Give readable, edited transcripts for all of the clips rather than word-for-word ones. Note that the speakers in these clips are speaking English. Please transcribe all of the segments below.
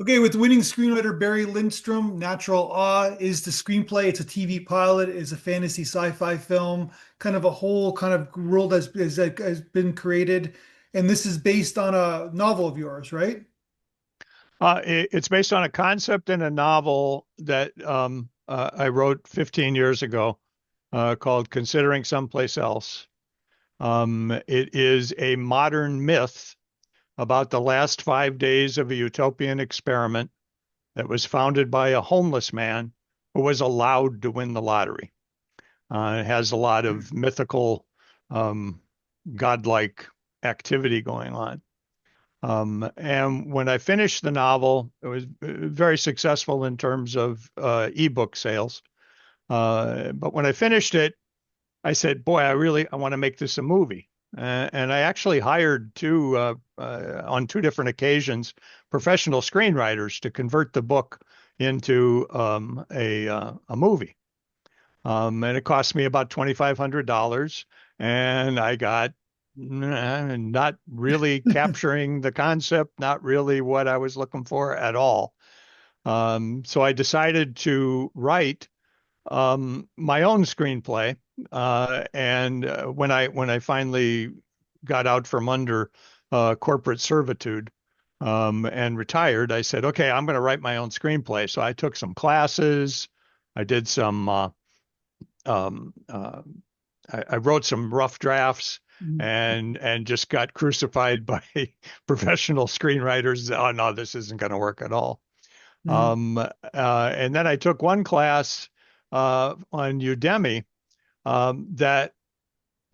Okay, with winning screenwriter Barry Lindstrom, Natural Awe is the screenplay. It's a TV pilot. It's a fantasy sci-fi film. Kind of a whole kind of world has been created. And this is based on a novel of yours, right? It's based on a concept in a novel that I wrote 15 years ago called Considering Someplac Else. It is a modern myth about the last 5 days of a utopian experiment that was founded by a homeless man who was allowed to win the lottery. It has a lot of mythical, um, godlike activity going on. And when I finished the novel, it was very successful in terms of ebook sales. But when I finished it, I said, "Boy, I want to make this a movie." And I actually hired on two different occasions, professional screenwriters to convert the book into a movie. And it cost me about $2,500, and I got not really capturing the concept, not really what I was looking for at all. So I decided to write my own screenplay. And when I finally got out from under corporate servitude and retired, I said, "Okay, I'm going to write my own screenplay." So I took some classes. I did some. Um, uh, I wrote some rough drafts and just got crucified by professional screenwriters. Oh no, this isn't going to work at all. Mhm. And then I took one class on Udemy that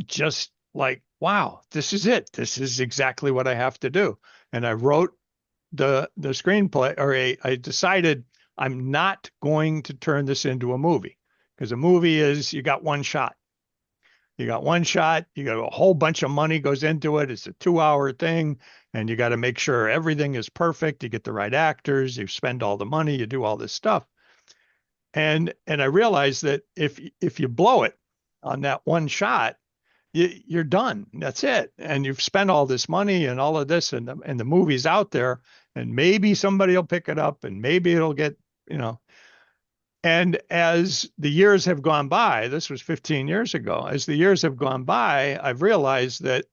just like, wow, this is it. This is exactly what I have to do. And I wrote the screenplay, I decided I'm not going to turn this into a movie because a movie is you got one shot. You got one shot, you got a whole bunch of money goes into it. It's a 2 hour thing, and you got to make sure everything is perfect. You get the right actors, you spend all the money, you do all this stuff. And I realized that if you blow it on that one shot, you're done. That's it. And you've spent all this money and all of this, and the movie's out there, and maybe somebody will pick it up, and maybe it'll get, you know. And as the years have gone by, this was 15 years ago, as the years have gone by, I've realized that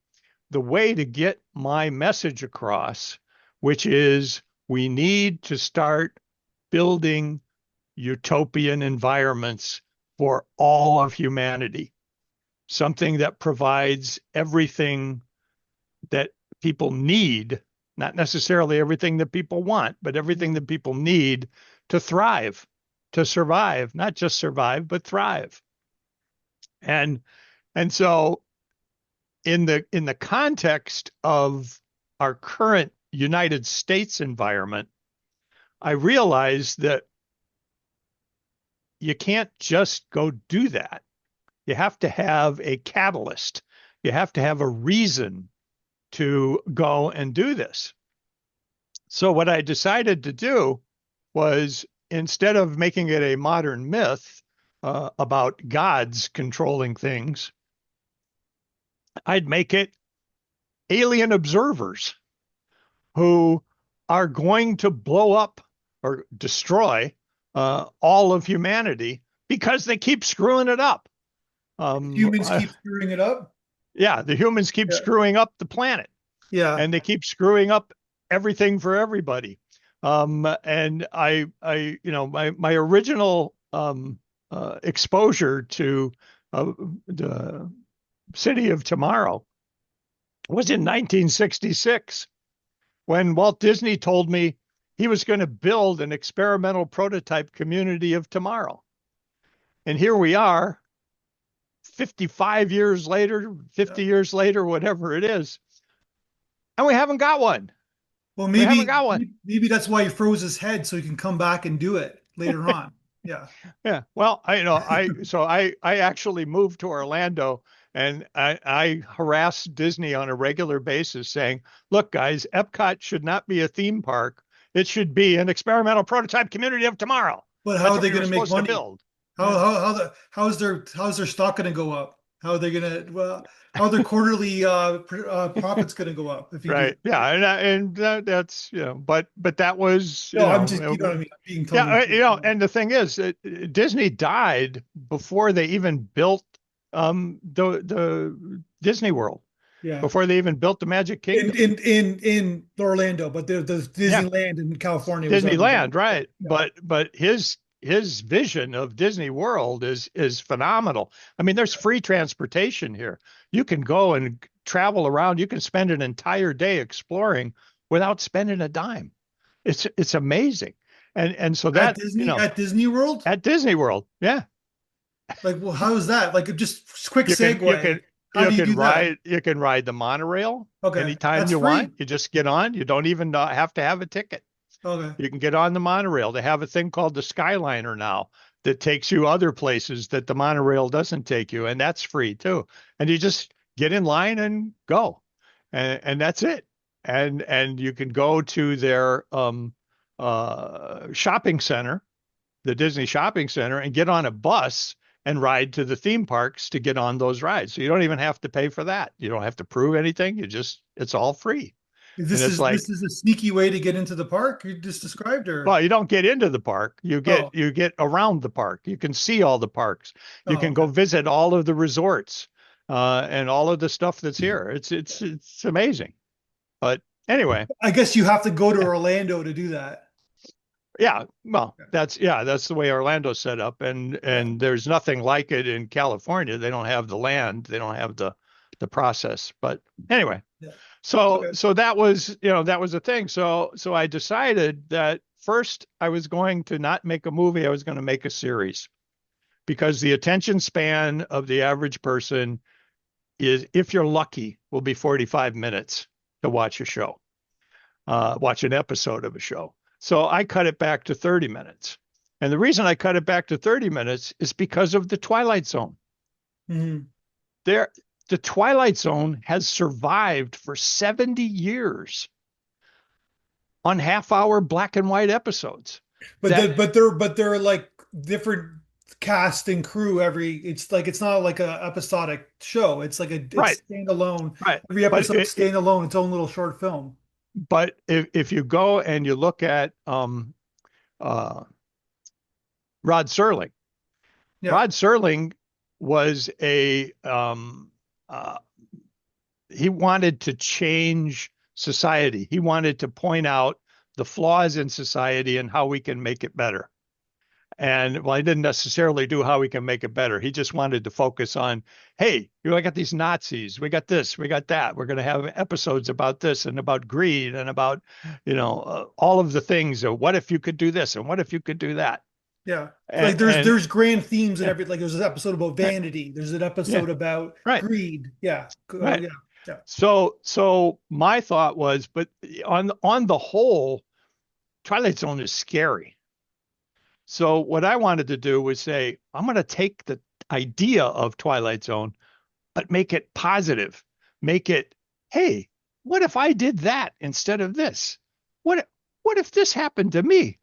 the way to get my message across, which is we need to start building utopian environments for all of humanity, something that provides everything that people need, not necessarily everything that people want, but everything that people need to thrive, to survive, not just survive, but thrive. And and so in the context of our current United States environment, I realized that you can't just go do that. You have to have a catalyst. You have to have a reason to go and do this. So, what I decided to do was instead of making it a modern myth about gods controlling things, I'd make it alien observers who are going to blow up or destroy all of humanity because they keep screwing it up. Humans keep screwing it up. Yeah, the humans keep Yeah. screwing up the planet Yeah. and they keep screwing up everything for everybody. And my original exposure to the City of Tomorrow was in 1966 when Walt Disney told me he was going to build an experimental prototype community of tomorrow. And here we are, 55 years later, Yeah. 50 years later, whatever it is, and we haven't got one. Well, We haven't maybe got one. maybe that's why he froze his head so he can come back and do it later on. Yeah. Yeah. Well, I actually moved to Orlando and I harass Disney on a regular basis saying, look, guys, Epcot should not be a theme park. It should be an experimental prototype community of tomorrow. But how That's are what they we going were to make supposed to money? build. How Yeah. how how the how's their stock going to go up? How they're gonna how their quarterly profits gonna go up if you do Right. that. Yeah. That's, but that was, No, I'm just, you know what I mean, being yeah, tongue in cheek. and the thing is, Disney died before they even built the Disney World, Yeah. before they even built the Magic Kingdom. In Orlando, but the Yeah, Disneyland in California was already built. Disneyland, right? Yeah. But his vision of Disney World is phenomenal. I mean, there's free transportation here. You can go and travel around. You can spend an entire day exploring without spending a dime. It's amazing. And so that, At Disney World? at Disney World, yeah, Like, well, how is that? Like, just quick you can you segue. can How do you do that? you can ride the monorail Okay, anytime that's you want. free. You just get on. You don't even have to have a ticket. Okay. You can get on the monorail. They have a thing called the Skyliner now that takes you other places that the monorail doesn't take you, and that's free too. And you just get in line and go, and that's it. And you can go to their shopping center, the Disney shopping center, and get on a bus and ride to the theme parks to get on those rides. So you don't even have to pay for that. You don't have to prove anything. It's all free. And it's This like, is a sneaky way to get into the park you just described, or well, you don't get into the park. oh, You get around the park. You can see all the parks. You oh, can okay. go visit all of the resorts, and all of the stuff that's here. It's amazing. But anyway, I guess you have to go to Orlando to do that. yeah. Well, that's the way Orlando's set up, Yeah. and there's nothing like it in California. They don't have the land. They don't have the process. But anyway, Yeah. so Okay. that was, that was the thing. So I decided that first I was going to not make a movie. I was going to make a series, because the attention span of the average person is, if you're lucky, will be 45 minutes to watch a show, watch an episode of a show. So I cut it back to 30 minutes. And the reason I cut it back to 30 minutes is because of the Twilight Zone. Mhm. There, the Twilight Zone has survived for 70 years on half-hour black and white episodes. That But they're like different cast and crew every. It's like it's not like a episodic show. It's like Right, it's standalone. right. Every But episode standalone, its own little short film. if you go and you look at uh, Rod Serling, Yeah. Rod Serling was a uh, he wanted to change society. He wanted to point out the flaws in society and how we can make it better. And well, he didn't necessarily do how we can make it better. He just wanted to focus on, hey, I got these Nazis, we got this, we got that. We're going to have episodes about this and about greed and about, all of the things. Of what if you could do this and what if you could do that? Yeah. Like And there's grand themes in yeah, every like there's an episode about right, vanity. There's an yeah, episode about right, greed. Yeah. right. Yeah. Yeah. So my thought was, but on the whole, Twilight Zone is scary. So what I wanted to do was say, I'm going to take the idea of Twilight Zone, but make it positive. Make it, hey, what if I did that instead of this? What if this happened to me?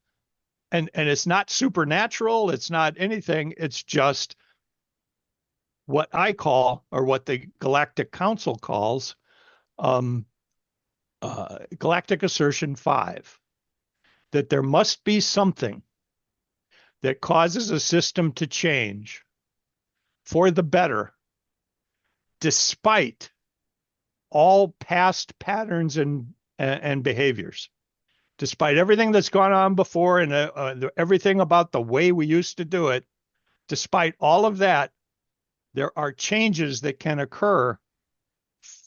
And it's not supernatural. It's not anything. It's just what I call, or what the Galactic Council calls, um, Galactic Assertion 5, that there must be something that causes a system to change for the better, despite all past patterns and behaviors, despite everything that's gone on before, and everything about the way we used to do it. Despite all of that, there are changes that can occur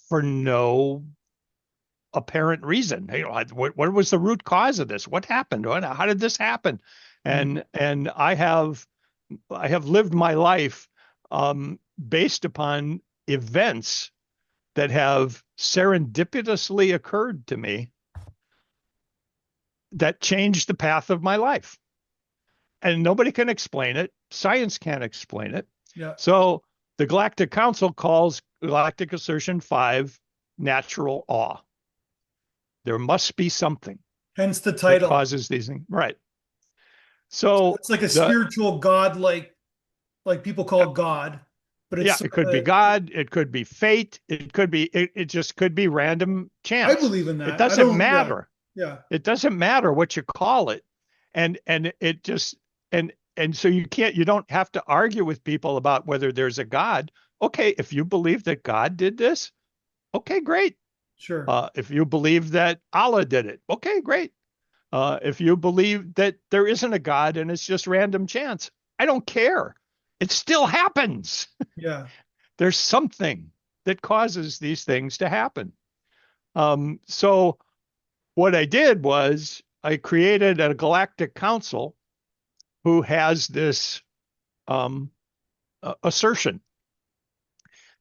for no apparent reason. What was the root cause of this? What happened? How did this happen? Mhm. And I have lived my life based upon events that have serendipitously occurred to me that changed the path of my life. And nobody can explain it. Science can't explain it. Yeah. So the Galactic Council calls Galactic Assertion 5 natural awe. There must be something Hence the that title. causes these things. Right. So So it's like a the spiritual god, like people call God. but Yeah, it's it could be God, it could be fate, it just could be random I chance. believe in It that. I doesn't don't. Yeah, matter. yeah, It doesn't matter what you call it. And it just and so you don't have to argue with people about whether there's a God. Okay, if you believe that God did this, okay, great. sure. If you believe that Allah did it, okay, great. If you believe that there isn't a God and it's just random chance, I don't care. It still happens. Yeah. There's something that causes these things to happen. So what I did was I created a Galactic Council who has this um, assertion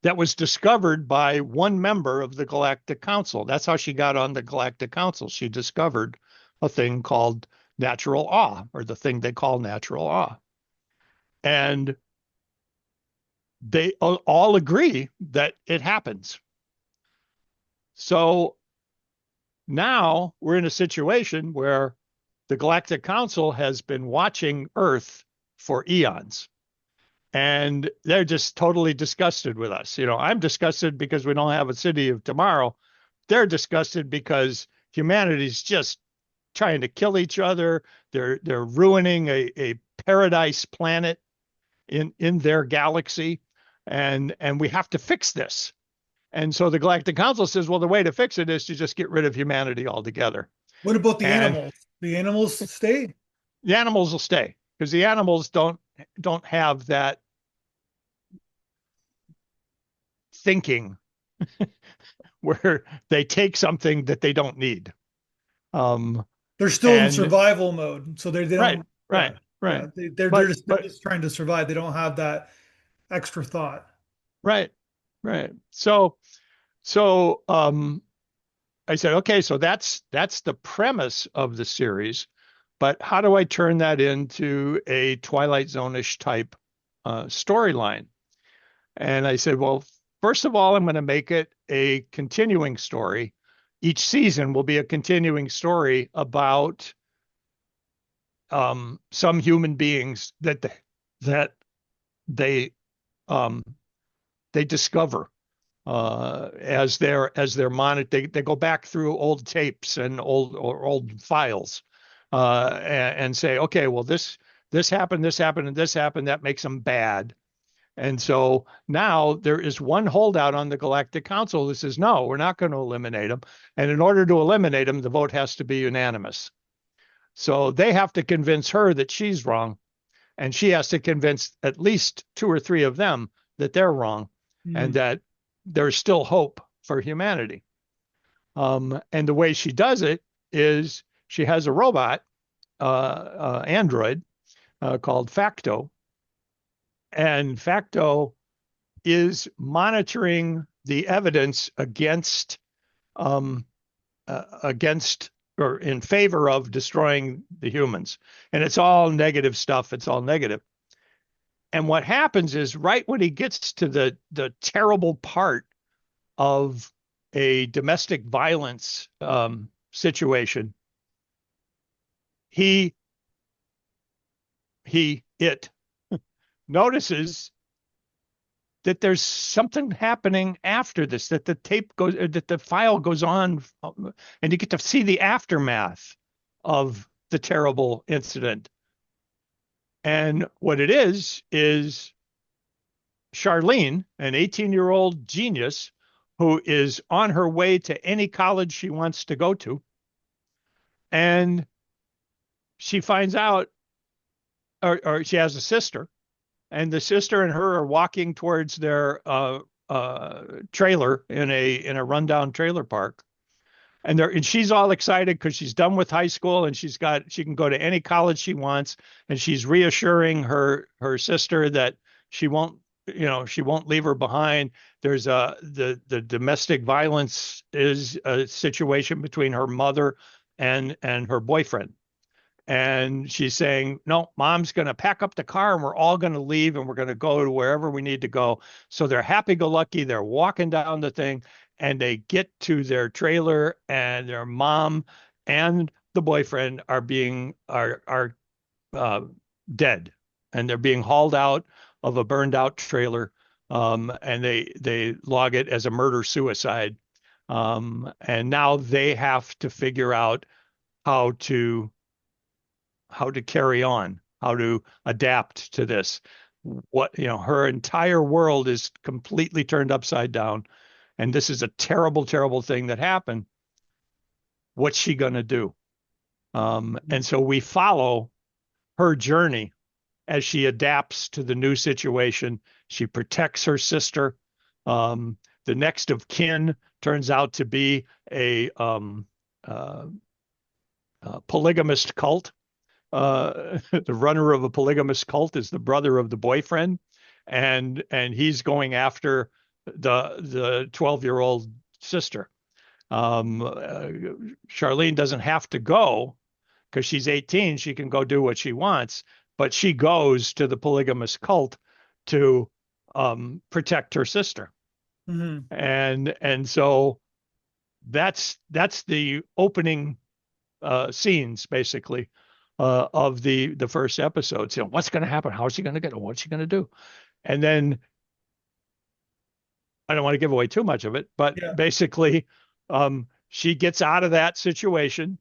that was discovered by one member of the Galactic Council. That's how she got on the Galactic Council. She discovered a thing called natural awe, or the thing they call natural awe. And they all agree that it happens. So now we're in a situation where the Galactic Council has been watching Earth for eons. And they're just totally disgusted with us. I'm disgusted because we don't have a city of tomorrow. They're disgusted because humanity's just trying to kill each other. They're ruining a paradise planet in their galaxy, and we have to fix this. And so the Galactic Council says, well, the way to fix it is to just get rid of humanity altogether. What about the And animals? The animals stay? the animals will stay because the animals don't have that thinking where they take something that they don't need. Um, They're still in and survival mode, so they right, don't. Yeah, right, right. yeah. They're just trying to survive. They don't have that extra thought. Right, right. So I said, okay, so that's the premise of the series, but how do I turn that into a Twilight Zone-ish type storyline? And I said, well, first of all, I'm going to make it a continuing story. Each season will be a continuing story about some human beings that they um, they discover as they're monitor. They go back through old tapes and old files and say, okay, well this happened, this happened, and this happened. That makes them bad. And so now there is one holdout on the Galactic Council that says, no, we're not going to eliminate them. And in order to eliminate them, the vote has to be unanimous. So they have to convince her that she's wrong, and she has to convince at least two or three of them that they're wrong and Mm. that there's still hope for humanity. And the way she does it is she has a robot, android, called Facto, and Facto is monitoring the evidence against or in favor of destroying the humans. And it's all negative stuff. It's all negative. And what happens is right when he gets to the terrible part of a domestic violence situation, he it notices that there's something happening after this, that the file goes on, and you get to see the aftermath of the terrible incident. And what it is Charlene, an 18-year-old genius who is on her way to any college she wants to go to. And she finds out, or she has a sister, and the sister and her are walking towards their trailer in a rundown trailer park. And she's all excited because she's done with high school and she can go to any college she wants. And she's reassuring her sister that she won't, she won't leave her behind. There's the domestic violence is a situation between her mother and her boyfriend. And she's saying, no, mom's going to pack up the car and we're all going to leave and we're going to go to wherever we need to go. So they're happy go lucky. They're walking down the thing and they get to their trailer and their mom and the boyfriend are dead, and they're being hauled out of a burned out trailer and they log it as a murder suicide. And now they have to figure out how to carry on, how to adapt to this. What, her entire world is completely turned upside down, and this is a terrible, terrible thing that happened. What's she going to do? And so we follow her journey as she adapts to the new situation. She protects her sister. The next of kin turns out to be uh, a polygamist cult. The runner of a polygamist cult is the brother of the boyfriend, and he's going after the 12-year-old sister. Charlene doesn't have to go because she's 18. She can go do what she wants, but she goes to the polygamous cult to protect her sister. Mm-hmm. And so that's the opening scenes basically of the first episodes. What's going to happen? How is she going to get it? What's she going to do? And then I don't want to give away too much of it, but Yeah. basically, she gets out of that situation,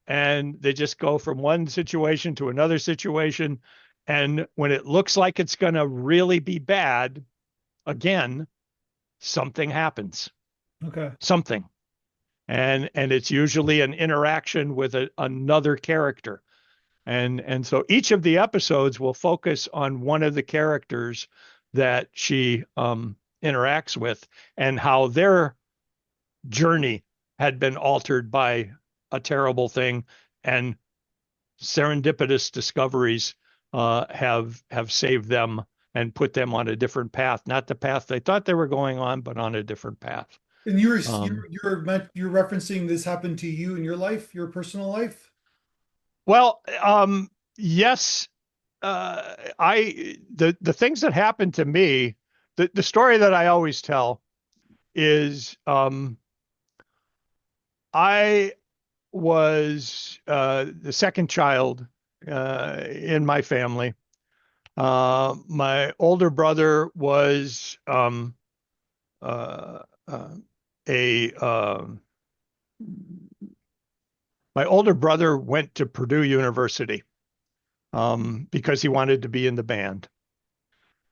and they just go from one situation to another situation. And when it looks like it's going to really be bad, again, something happens. Okay. Something. And it's usually an interaction with another character. And so each of the episodes will focus on one of the characters that she interacts with, and how their journey had been altered by a terrible thing, and serendipitous discoveries have saved them and put them on a different path, not the path they thought they were going on, but on a different path. And you're Um, you're referencing this happened to you in your life, your personal life? well, yes, the things that happened to me, the story that I always tell is, I was the second child in my family. My older brother was uh, uh, a my older brother went to Purdue University because he wanted to be in the band,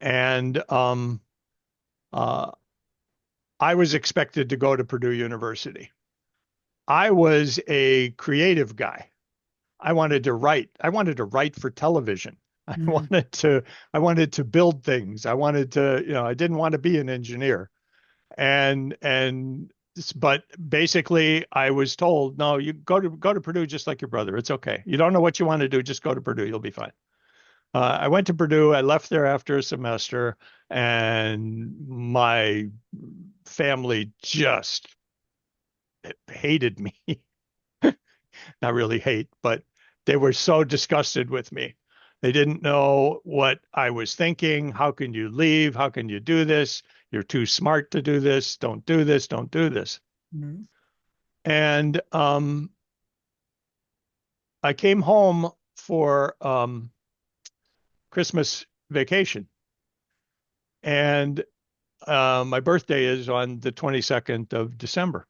and uh, I was expected to go to Purdue University. I was a creative guy. I wanted to write. I wanted to write for television. I Mm-hmm. wanted to I wanted to build things. I wanted to, I didn't want to be an engineer. And but basically I was told, no, you go to Purdue just like your brother. It's okay. You don't know what you want to do, just go to Purdue. You'll be fine. I went to Purdue. I left there after a semester, and my family just hated me. Not really hate, but they were so disgusted with me. They didn't know what I was thinking. How can you leave? How can you do this? You're too smart to do this. Don't do this. Don't do this. Mm-hmm. And I came home for Christmas vacation, and my birthday is on the 22nd of December.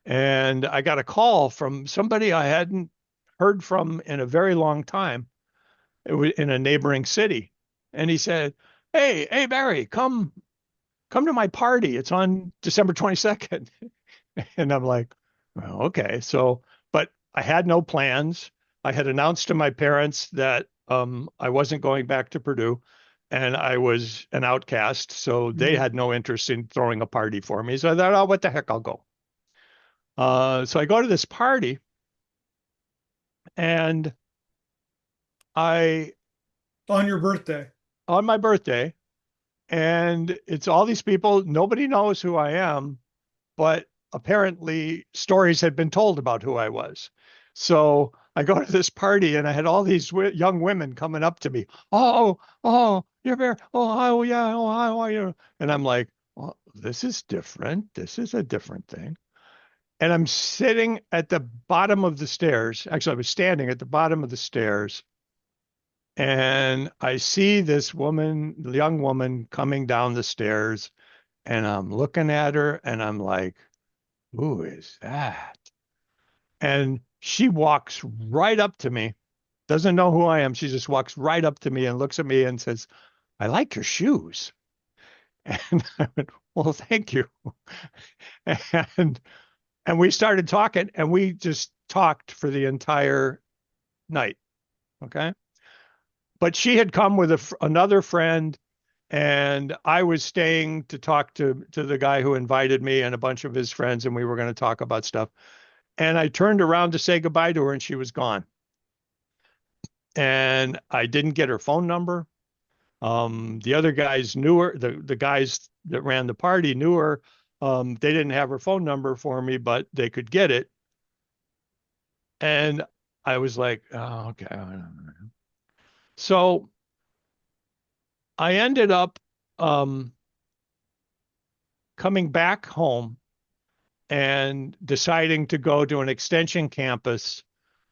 And I got a call from somebody I hadn't heard from in a very long time. It was in a neighboring city. And he said, hey, Barry, come to my party. It's on December 22nd. And I'm like, well, okay. So, but I had no plans. I had announced to my parents that I wasn't going back to Purdue, and I was an outcast. So they Mm-hmm. had no interest in throwing a party for me. So I thought, oh, what the heck, I'll go. So I go to this party, and I, On your birthday. on my birthday, and it's all these people. Nobody knows who I am, but apparently stories had been told about who I was. So I go to this party, and I had all these young women coming up to me. Oh, you're very, oh, yeah, oh, how are you? And I'm like, well, this is different. This is a different thing. And I'm sitting at the bottom of the stairs. Actually, I was standing at the bottom of the stairs, And I see this woman, young woman, coming down the stairs, and I'm looking at her and I'm like, who is that? And she walks right up to me, doesn't know who I am. She just walks right up to me and looks at me and says, I like your shoes. And I went, well, thank you. And we started talking, and we just talked for the entire night. Okay. But she had come with another friend, and I was staying to talk to the guy who invited me and a bunch of his friends, and we were going to talk about stuff. And I turned around to say goodbye to her, and she was gone. And I didn't get her phone number. The other guys knew her. The guys that ran the party knew her. They didn't have her phone number for me, but they could get it. And I was like, oh, okay. So I ended up coming back home and deciding to go to an extension campus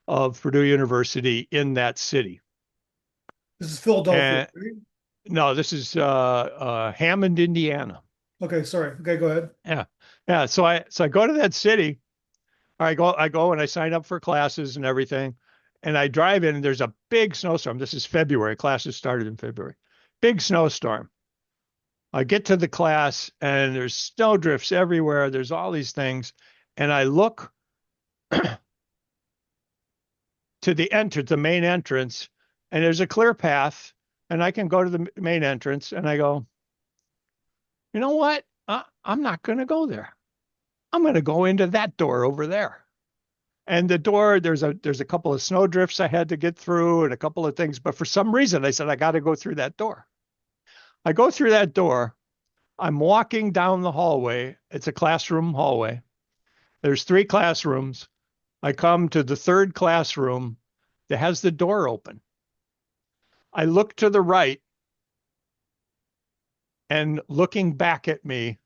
of Purdue University in that city. This is Philadelphia, And right? no, this is Hammond, Indiana. Okay, sorry. Okay, go ahead. Yeah, yeah. So I go to that city. I go and I sign up for classes and everything, and I drive in. And there's a big snowstorm. This is February. Classes started in February. Big snowstorm. I get to the class and there's snow drifts everywhere. There's all these things, and I look to the main entrance, and there's a clear path, and I can go to the main entrance, and I go, you know what? I'm not going to go there. I'm going to go into that door over there. And the door, there's a couple of snow drifts I had to get through and a couple of things, but for some reason I said I got to go through that door. I go through that door. I'm walking down the hallway. It's a classroom hallway. There's 3 classrooms. I come to the 3rd classroom that has the door open. I look to the right, and looking back at me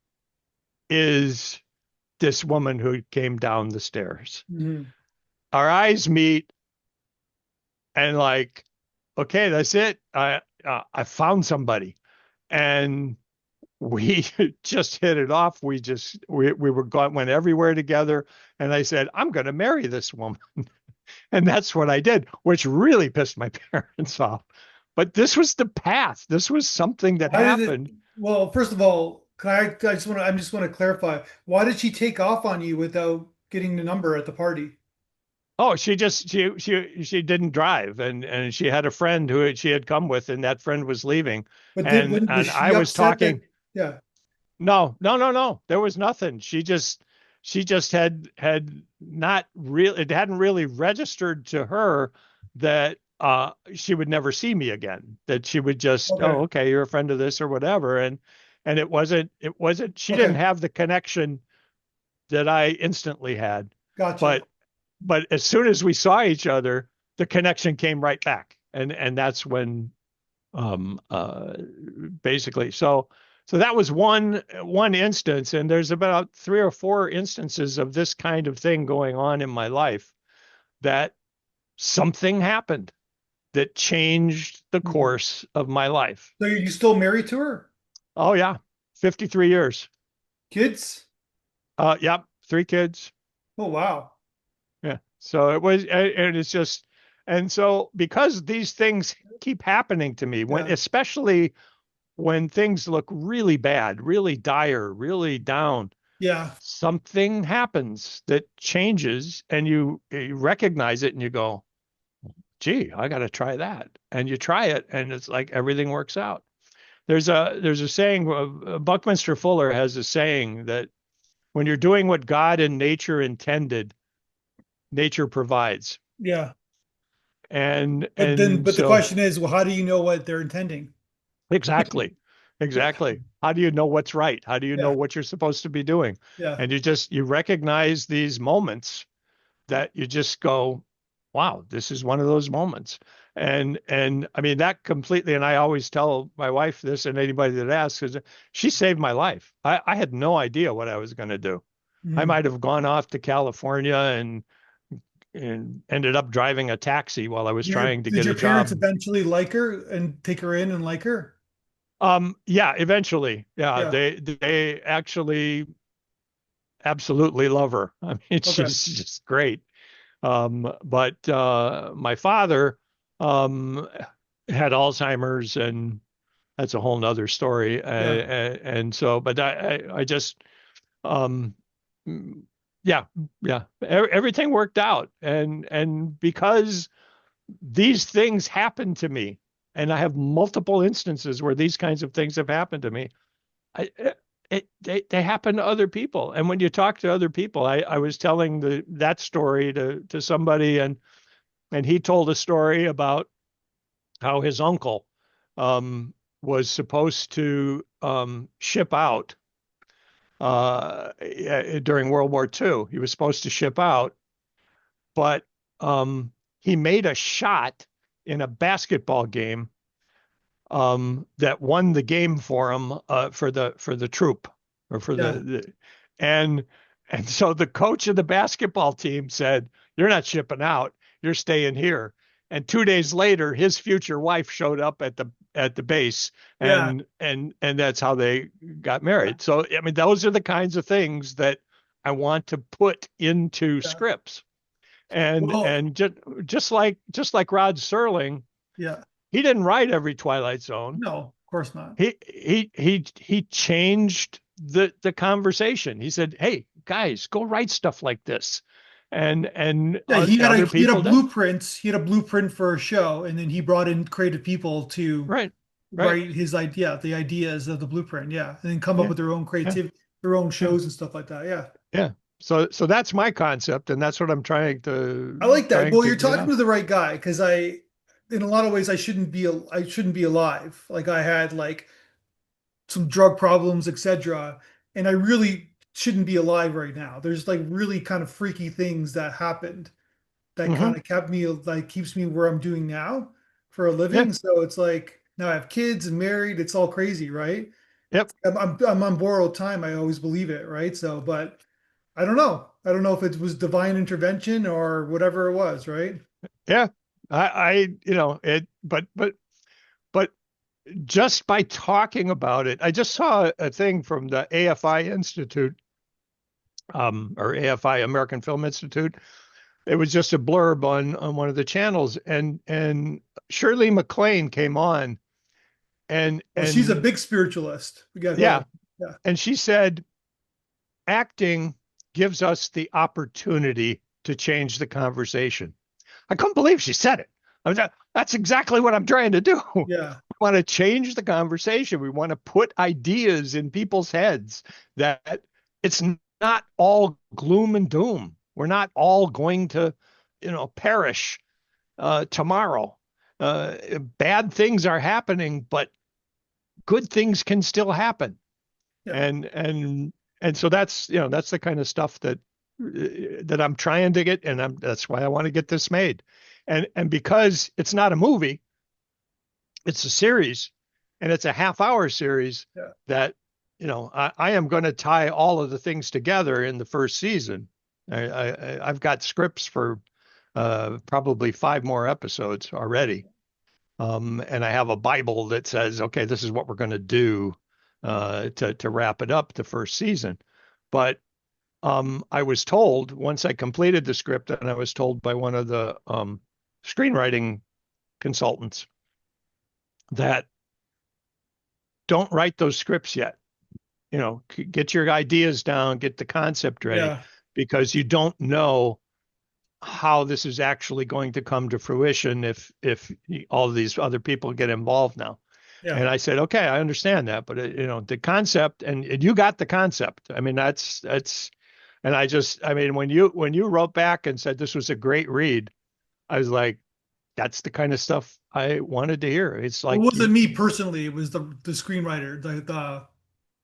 is this woman who came down the stairs. Mm-hmm. Our eyes meet, and like, okay, that's it. I found somebody, and we just hit it off. We went everywhere together, and I said, I'm going to marry this woman. And that's what I did, which really pissed my parents off. But this was the path. This was something that Why did it? happened. Well, first of all, I just want to clarify. Why did she take off on you without getting the number at the party? Oh, she didn't drive, and she had a friend who she had come with, and that friend was leaving, But and was I she was upset that? talking. Yeah. No, no, no, no. There was nothing. She just had not really, it hadn't really registered to her that she would never see me again. That she would just, Okay. oh, okay, you're a friend of this or whatever. And it wasn't, she didn't Okay. have the connection that I instantly had. Gotcha. But as soon as we saw each other, the connection came right back. And that's when um uh basically so that was one instance, and there's about 3 or 4 instances of this kind of thing going on in my life, that something happened that changed the Mhm. course of my life. So you still married to her? Oh yeah, 53 years. Kids? Yep, 3 kids. Oh, wow. Yeah. So it was, and it's just, and so because these things keep happening to me, when Yeah. especially when things look really bad, really dire, really down, Yeah. something happens that changes, and you recognize it and you go, gee, I got to try that. And you try it, and it's like everything works out. There's a saying, Buckminster Fuller has a saying that when you're doing what God and nature intended, nature provides. Yeah. And But the so question is, well, how do you know what they're intending? exactly. Exactly. How do you know what's right? How do you know Yeah. what you're supposed to be doing? Yeah. And you recognize these moments that you just go, wow, this is one of those moments. And I mean that completely, and I always tell my wife this and anybody that asks, is she saved my life. I had no idea what I was going to do. I Mhm. might have gone off to California and and ended up driving a taxi while I was trying to Did get a your parents job. eventually like her and take her in and like her? Yeah, eventually. Yeah, Yeah. they actually absolutely love her. I mean, Okay. she's just great. But my father um, had Alzheimer's, and that's a whole nother story. Yeah. And so, but I just, um, yeah, yeah, everything worked out, and because these things happen to me, and I have multiple instances where these kinds of things have happened to me. They happen to other people, and when you talk to other people, I was telling that story to somebody, and he told a story about how his uncle um, was supposed to ship out during World War II. He was supposed to ship out, but he made a shot in a basketball game that won the game for him for the troop or for Yeah. and and so the coach of the basketball team said, "You're not shipping out. You're staying here." And 2 days later, his future wife showed up at the base, Yeah. and that's how they got married. So I mean, those are the kinds of things that I want to put into Yeah. scripts. And Well, and just like Rod Serling, yeah. he didn't write every Twilight Zone. No, of course not. He changed the conversation. He said, "Hey guys, go write stuff like this," and Yeah, other he had a people did. blueprint. He had a blueprint for a show, and then he brought in creative people to Right, right, write his idea, the ideas of the blueprint. Yeah, and then come up yeah, with their own yeah, creative, their own yeah, shows and stuff like that. Yeah, yeah. So that's my concept, and that's what I'm I like that. trying Well, to you're get talking out. to the right guy because in a lot of ways, I shouldn't be alive. Like I had like some drug problems, etc., and I really shouldn't be alive right now. There's like really kind of freaky things that happened that Hmm. kind of kept me like keeps me where I'm doing now for a Yeah, living. So it's like now I have kids and married. It's all crazy, right? yep, I'm on borrowed time. I always believe it, right? So, but I don't know. I don't know if it was divine intervention or whatever it was, right? yeah. I it, but just by talking about it, I just saw a thing from the AFI Institute, or AFI, American Film Institute. It was just a blurb on one of the channels, and Shirley MacLaine came on, Well, she's a and big spiritualist. Yeah, go yeah, ahead. Yeah, and she said acting gives us the opportunity to change the conversation. I couldn't believe she said it. That's exactly what I'm trying to do. We yeah, want to change the conversation. We want to put ideas in people's heads that it's not all gloom and doom. We're not all going to, perish tomorrow. Bad things are happening, but good things can still happen. yeah, And so that's the kind of stuff that I'm trying to get, and that's why I want to get this made. And because it's not a movie, it's a series, and it's a half-hour series yeah. that I am going to tie all of the things together in the first season. I've got scripts for probably 5 more episodes already. And I have a Bible that says, okay, this is what we're going to do to wrap it up the first season. But I was told once I completed the script, and I was told by one of the screenwriting consultants that don't write those scripts yet. Get your ideas down, get the concept ready, Yeah. because you don't know how this is actually going to come to fruition if all of these other people get involved now. Yeah. And I said, okay, I understand that, but the concept, and you got the concept. I mean, and I mean, when you wrote back and said this was a great read, I was like, that's the kind of stuff I wanted to hear. It's Well, like, it wasn't me personally. It was the screenwriter,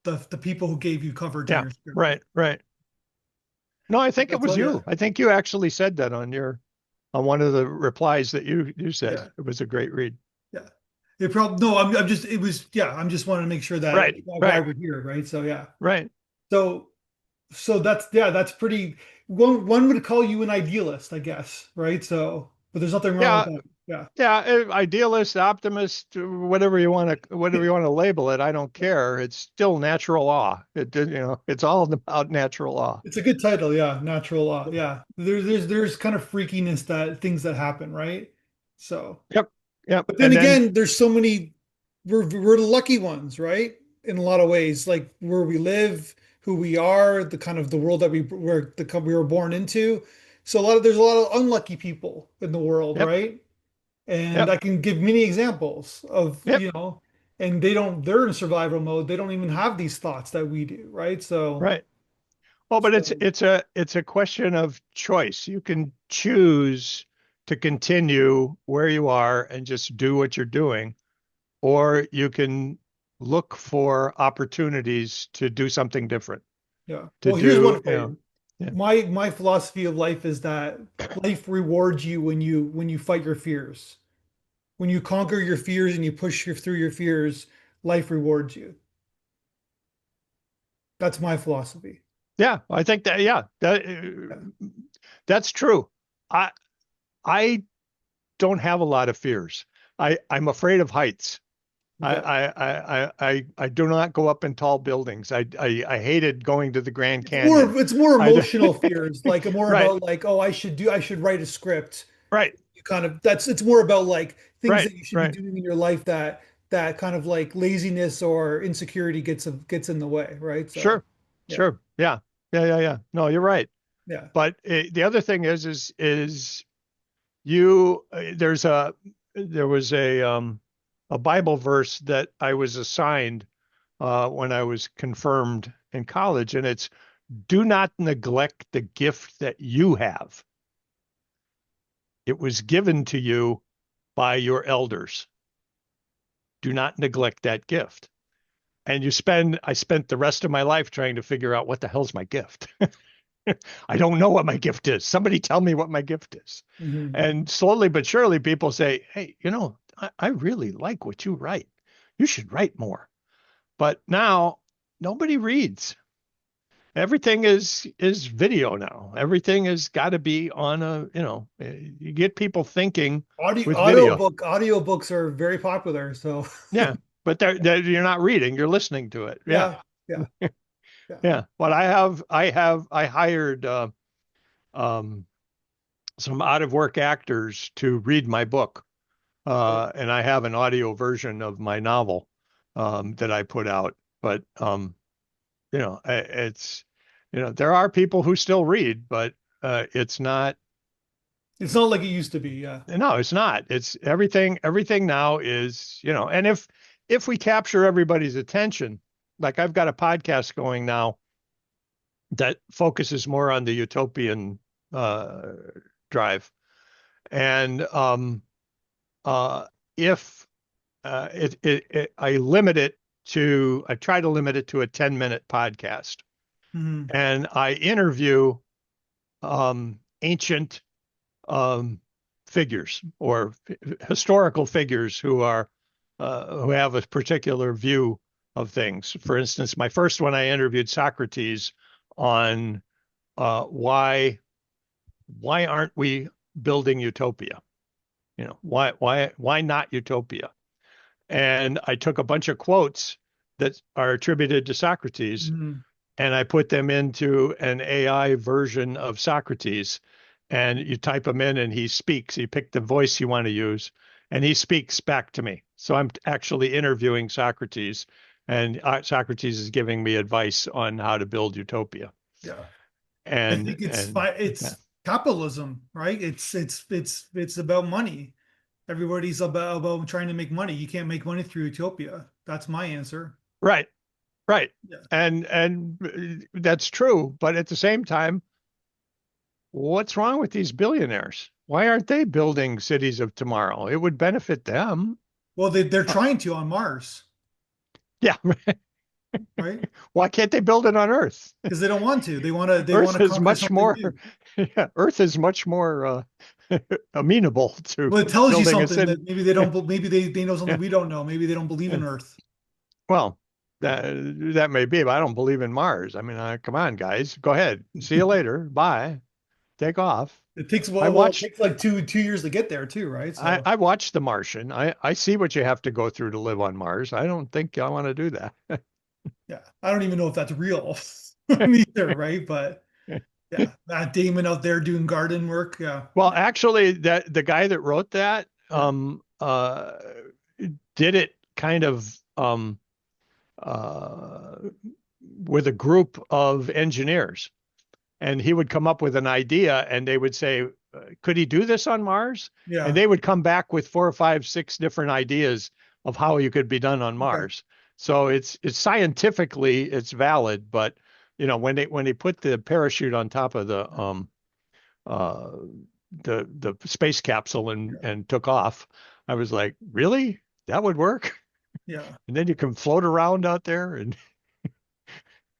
the people who gave you coverage on yeah, your script. right, right. No, I think it That's was all. Yeah. you. I think you actually said that on one of the replies that you said Yeah. it was a great read. Yeah. It probably no. I'm just. It was. Yeah. I'm just wanting to make sure that Right, why right, we're here, right? So yeah. right. So that's yeah. That's pretty. one would call you an idealist, I guess, right? So, but there's nothing wrong with Yeah, that. Yeah. yeah, idealist, optimist, whatever you want to label it, I don't care. It's still natural law. It's all about natural law. It's a good title, yeah. Natural law, yeah. There's kind of freakiness that things that happen, right? So, Yep, yep. but then And then, again, there's so many. We're the lucky ones, right? In a lot of ways, like where we live, who we are, the kind of the world that we were born into. So there's a lot of unlucky people in the world, yep, right? And yep, I can give many examples of, yep, and they're in survival mode. They don't even have these thoughts that we do, right? So, right. Well, but it's so it's a it's a question of choice. You can choose to continue where you are and just do what you're doing, or you can look for opportunities to do something different, yeah. to Well, here's do, one for you. yeah. My philosophy of life is that life rewards you when you fight your fears. When you conquer your fears and you through your fears, life rewards you. That's my philosophy. Yeah, I think that, yeah, Yeah. that's true. I I don't have a lot of fears. I'm afraid of heights. Okay. I do not go up in tall buildings. I hated going to the Grand Canyon. It's more I emotional fears, like more right, about like, oh, I should write a script. right, You kind of that's it's more about like things right, that you should be right. doing in your life that kind of like laziness or insecurity gets in the way, right? So Sure, yeah, sure. Yeah, yeah, yeah, yeah. No, you're right. yeah. But the other thing is you there was a Bible verse that I was assigned when I was confirmed in college, and it's do not neglect the gift that you have. It was given to you by your elders. Do not neglect that gift. And I spent the rest of my life trying to figure out what the hell's my gift. I don't know what my gift is. Somebody tell me what my gift is. Hmm. And slowly but surely, people say, hey, I really like what you write. You should write more. But now nobody reads. Everything is video now. Everything has got to be on you get people thinking with video. Audiobooks are very popular. So Yeah, but you're not reading, you're listening to it. Yeah. yeah, yeah, yeah. Yeah. But I hired um, some out of work actors to read my book. And I have an audio version of my novel that I put out. But it's there are people who still read, but it's not. It's not like it used to be. Yeah. No, it's not. It's everything. Everything now is and if we capture everybody's attention, like I've got a podcast going now that focuses more on the utopian uh, drive, and uh, if I try to limit it to a 10-minute podcast, Hmm. and I interview ancient um, figures or historical figures who have a particular view of things. For instance, my first one I interviewed Socrates on why aren't we building utopia? Why not utopia? And I took a bunch of quotes that are attributed to Socrates Hmm. and I put them into an AI version of Socrates. And you type them in and he speaks. You pick the voice you want to use and he speaks back to me. So I'm actually interviewing Socrates and Socrates is giving me advice on how to build utopia. Yeah. I And, think and yeah, it's capitalism, right? It's about money. Everybody's about trying to make money. You can't make money through utopia. That's my answer. right, right. Yeah. And that's true. But at the same time, what's wrong with these billionaires? Why aren't they building cities of tomorrow? It would benefit them. Well, they're Uh, trying to on Mars, yeah. right? Why can't they build it on Earth? Because they don't want to. They want Earth to is conquer much something more, new. yeah, Earth is much more amenable to Well, it tells you building a something city. that maybe they don't. Maybe they know something Yeah, we don't know. Maybe they don't believe yeah. in Earth. Well, that may be, but I don't believe in Mars. I mean, come on, guys, go ahead. See you later. Bye. Take off. It takes I well, it watched takes like two years to get there too, right? So I watched The Martian. I see what you have to go through to live on Mars. I don't think I want to do that. yeah, I don't even know if that's real either, right? But yeah, Matt Damon out there doing garden work. Yeah, Well, yeah, actually, that the guy that wrote that yeah, did it kind of uh, with a group of engineers, and he would come up with an idea, and they would say, "Could he do this on Mars?" And yeah. they would come back with four or five, six different ideas of how he could be done on Okay, Mars. So it's scientifically it's valid, but when they put the parachute on top of uh the space capsule and yeah, and took off, I was like, really? That would work? yeah. And then you can float around out there and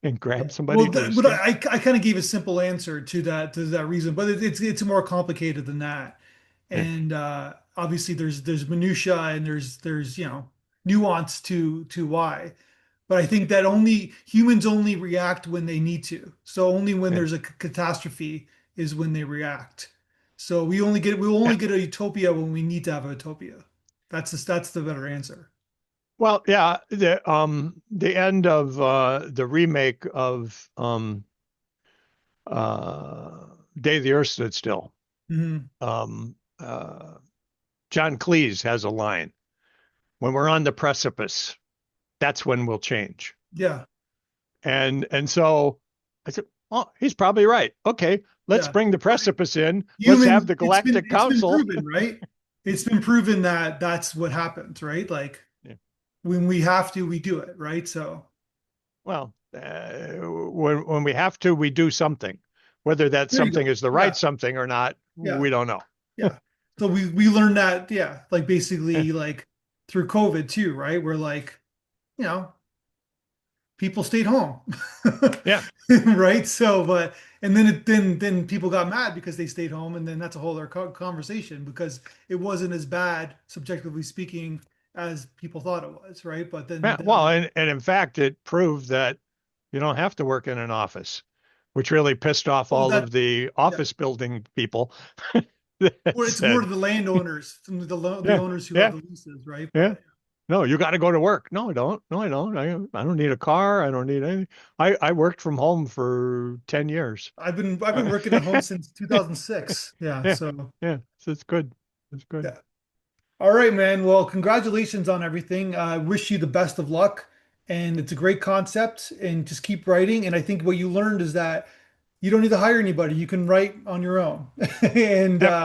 Yeah. grab somebody Well, to but escape. I kind of gave a simple answer to that reason, but it's more complicated than that. Yeah. And obviously there's minutia and there's nuance to why. But I think that only humans only react when they need to. So only when Yeah. there's a catastrophe is when they react. So we will Yeah. only get a utopia when we need to have a utopia. That's the better answer. Well, yeah, the end of the remake of Day the Earth Stood Still. Hmm. Um, uh, John Cleese has a line: "When we're on the precipice, that's when we'll change." Yeah, And so I said, "Oh, he's probably right. Okay, let's yeah. bring the precipice in. Let's Humans, have the Galactic it's been Council." proven, right? It's been proven that that's what happens, right? Like Yeah. when we have to, we do it, right? So Well, when we have to, we do something. Whether that there you something go. is the right Yeah, something or not, yeah, we don't know. yeah. So we learned that, yeah, like Yeah. basically like through COVID too, right? Where like, you know, people stayed home. Yeah. Right? So, but and then then people got mad because they stayed home, and then that's a whole other conversation because it wasn't as bad, subjectively speaking, as people thought it was, right? But Yeah. then Well, and in fact, it proved that you don't have to work in an office, which really pissed off well, all that of the yeah, office building people that or it's more said, the landowners, the yeah, owners who have yeah, the leases, right? yeah. But No, you got to go to work. No, I don't. No, I don't. I don't need a car. I don't need anything. I worked from home for 10 years. I've been working at home since Yeah, 2006. Yeah, yeah, so yeah. So it's good. It's good. yeah. All right, man. Well, congratulations on everything. I wish you the best of luck. And it's a great concept. And just keep writing. And I think what you learned is that you don't need to hire anybody. You can write on your own, Yep.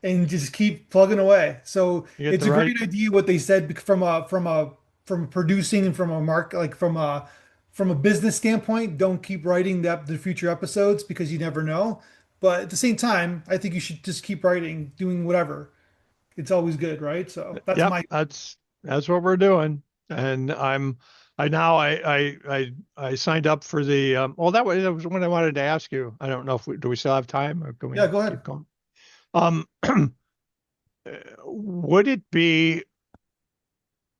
and just keep plugging away. So You get it's the a right. great idea what they said from producing and from a from a business standpoint. Don't keep writing the future episodes because you never know. But at the same time, I think you should just keep writing, doing whatever. It's always good, right? So that's Yep. my That's what we're doing. And I now I signed up for the well that was what I wanted to ask you. I don't know if do we still have time or can yeah. we Go ahead. keep going? Um, would it be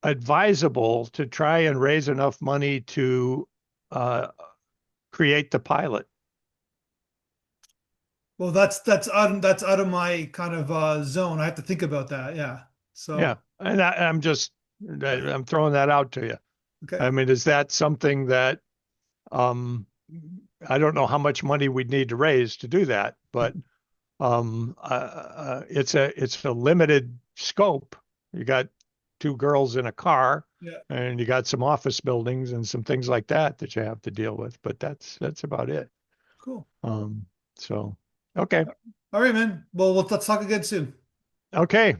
advisable to try and raise enough money to uh, create the pilot? Well, that's out of my kind of zone. I have to think about that. Yeah. Yeah, So and I'm just yeah. I'm throwing that out to you. Okay. I mean, is that something that um, I don't know how much money we'd need to raise to do that, but it's a limited scope. You got two girls in a car, Yeah. and you got some office buildings and some things like that you have to deal with, but that's about it. Cool. Um, so okay, All right, man. Well, let's talk again soon. okay.